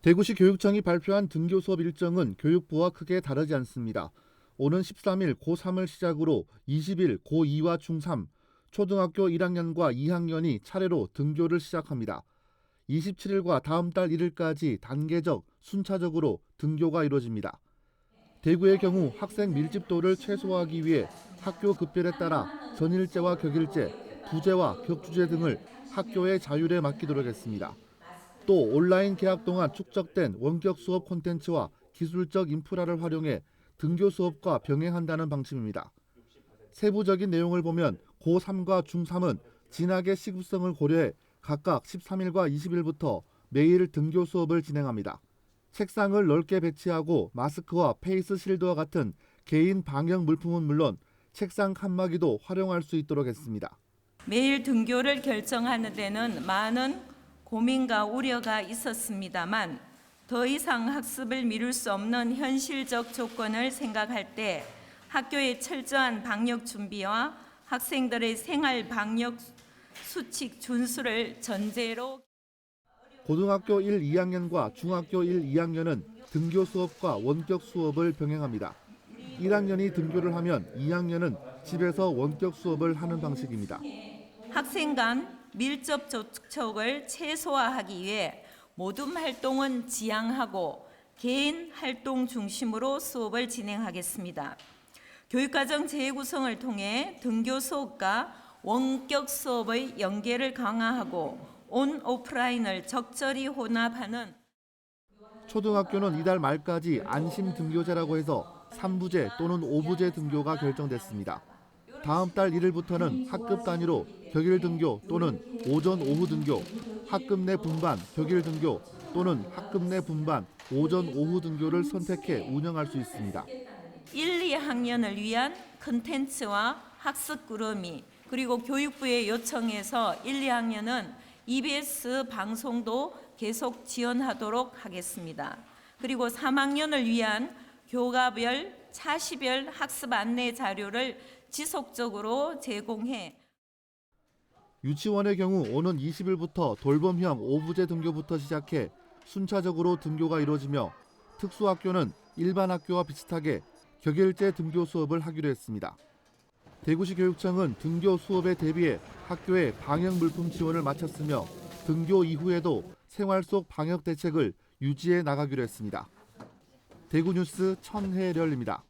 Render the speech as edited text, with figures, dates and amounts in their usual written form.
대구시 교육청이 발표한 등교 수업 일정은 교육부와 크게 다르지 않습니다. 오는 13일 고3을 시작으로 20일 고2와 중3, 초등학교 1학년과 2학년이 차례로 등교를 시작합니다. 27일과 다음 달 1일까지 단계적, 순차적으로 등교가 이루어집니다. 대구의 경우 학생 밀집도를 최소화하기 위해 학교 급별에 따라 전일제와 격일제, 부제와 격주제 등을 학교의 자율에 맡기도록 했습니다. 또 온라인 개학 동안 축적된 원격 수업 콘텐츠와 기술적 인프라를 활용해 등교 수업과 병행한다는 방침입니다. 세부적인 내용을 보면 고3과 중3은 진학의 시급성을 고려해 각각 13일과 20일부터 매일 등교 수업을 진행합니다. 책상을 넓게 배치하고 마스크와 페이스 실드와 같은 개인 방역 물품은 물론 책상 칸막이도 활용할 수 있도록 했습니다. 매일 등교를 결정하는 데는 많은 고민과 우려가 있었습니다만 더 이상 학습을 미룰 수 없는 현실적 조건을 생각할 때 학교의 철저한 방역 준비와 학생들의 생활 방역 수칙 준수를 전제로 고등학교 1, 2학년과 중학교 1, 2학년은 등교 수업과 원격 수업을 병행합니다. 1학년이 등교를 하면 2학년은 집에서 원격 수업을 하는 방식입니다. 학생 간 밀접 접촉을 최소화하기 위해 모든 활동은 지양하고 개인 활동 중심으로 수업을 진행하겠습니다. 교육과정 재구성을 통해 등교 수업과 원격 수업의 연계를 강화하고 온 오프라인을 적절히 혼합하는 초등학교는 이달 말까지 안심 등교제라고 해서 3부제 또는 5부제 등교가 결정됐습니다. 다음 달 1일부터는 학급 단위로 격일 등교 또는 오전 오후 등교, 학급 내 분반 격일 등교 또는 학급 내 분반 오전 오후 등교를 선택해 운영할 수 있습니다. 1, 2학년을 위한 콘텐츠와 학습 구름이 그리고 교육부의 요청에서 1, 2학년은 EBS 방송도 계속 지원하도록 하겠습니다. 그리고 3학년을 위한 교과별, 차시별 학습 안내 자료를 지속적으로 제공해 유치원의 경우 오는 20일부터 돌봄형 5부제 등교부터 시작해 순차적으로 등교가 이루어지며 특수학교는 일반 학교와 비슷하게 격일제 등교 수업을 하기로 했습니다. 대구시 교육청은 등교 수업에 대비해 학교에 방역 물품 지원을 마쳤으며 등교 이후에도 생활 속 방역 대책을 유지해 나가기로 했습니다. 대구뉴스 천혜렬입니다.